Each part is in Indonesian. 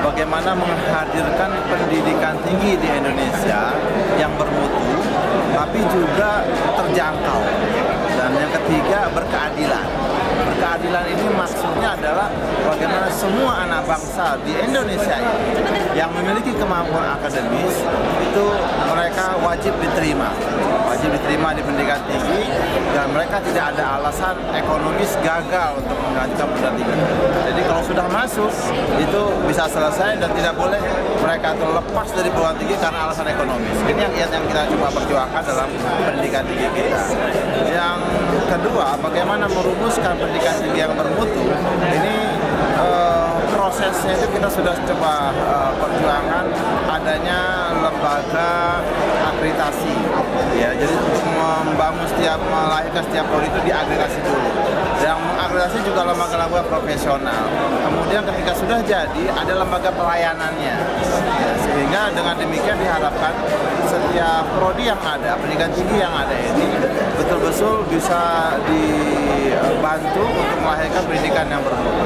bagaimana menghadirkan pendidikan tinggi di Indonesia yang bermutu, tapi juga terjangkau. Dan yang ketiga, berkeadilan. Berkeadilan ini maksudnya adalah bagaimana semua anak bangsa di Indonesia ini yang memiliki kemampuan akademis itu mereka wajib diterima di pendidikan tinggi, dan mereka tidak ada alasan ekonomis gagal untuk melanjutkan pendidikan tinggi. Jadi kalau sudah masuk itu bisa selesai dan tidak boleh mereka terlepas dari perguruan tinggi karena alasan ekonomis. Ini yang kita coba perjuangkan dalam pendidikan tinggi kita. Yang kedua, bagaimana merumuskan pendidikan tinggi yang bermutu. Ini prosesnya itu kita sudah coba perjuangkan adanya lembaga akreditasi, ya. Jadi untuk melahirkan setiap prodi itu diagregasi dulu. Yang mengakreditasi juga lembaga-lembaga profesional. Kemudian ketika sudah jadi ada lembaga pelayanannya, ya, sehingga dengan demikian diharapkan setiap prodi yang ada, pendidikan tinggi yang ada ini betul-betul bisa dibantu untuk melahirkan pendidikan yang bermutu.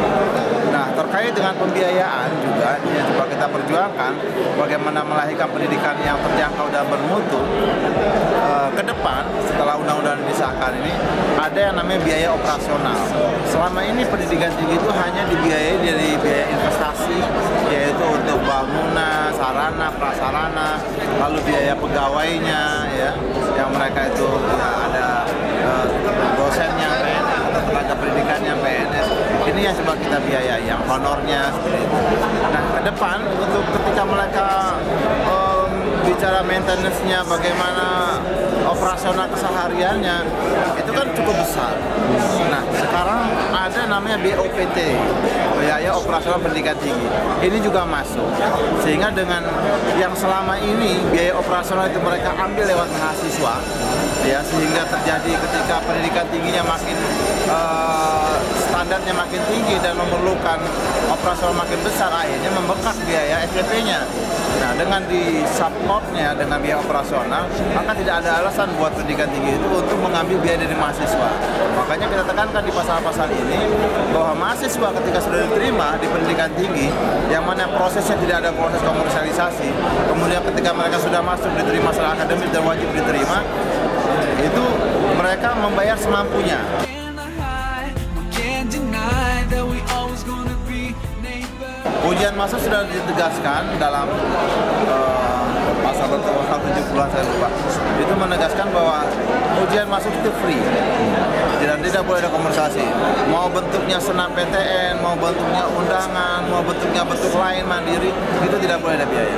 Nah, terkait dengan pembiayaan juga yang coba kita perjuangkan bagaimana melahirkan pendidikan yang terjangkau dan bermutu. Ke depan setelah undang-undang disahkan ini ada yang namanya biaya operasional. Selama ini pendidikan tinggi itu hanya dibiayai dari biaya investasi, yaitu untuk bangunan, sarana, prasarana, lalu biaya pegawainya, ya, yang mereka itu ya, ada dosennya PNS atau tenaga pendidikannya PNS. Ini yang coba kita biayai, yang honornya seperti itu. Nah, ke depan untuk ketika mereka bicara maintenance-nya, bagaimana operasional kesehariannya, itu kan cukup besar. Nah, sekarang ada namanya BOPT, biaya operasional pendidikan tinggi. Ini juga masuk, sehingga dengan yang selama ini biaya operasional itu mereka ambil lewat mahasiswa, ya, sehingga terjadi ketika pendidikan tingginya makin standarnya makin tinggi dan memerlukan operasional makin besar, akhirnya membengkak biaya SPP-nya. Nah, dengan di supportnya dengan biaya operasional, maka tidak ada alasan buat pendidikan tinggi itu untuk mengambil biaya dari mahasiswa. Makanya kita tekankan di pasal-pasal ini bahwa mahasiswa ketika sudah diterima di pendidikan tinggi, yang mana prosesnya tidak ada proses komersialisasi, kemudian ketika mereka sudah masuk diterima secara akademis dan wajib diterima, itu mereka membayar semampunya. Ujian masuk sudah ditegaskan dalam pasal 70 saya lupa. Itu menegaskan bahwa ujian masuk itu free dan tidak boleh ada komersialisasi. Mau bentuknya senam PTN, mau bentuknya undangan, mau bentuknya bentuk lain mandiri, itu tidak boleh ada biaya.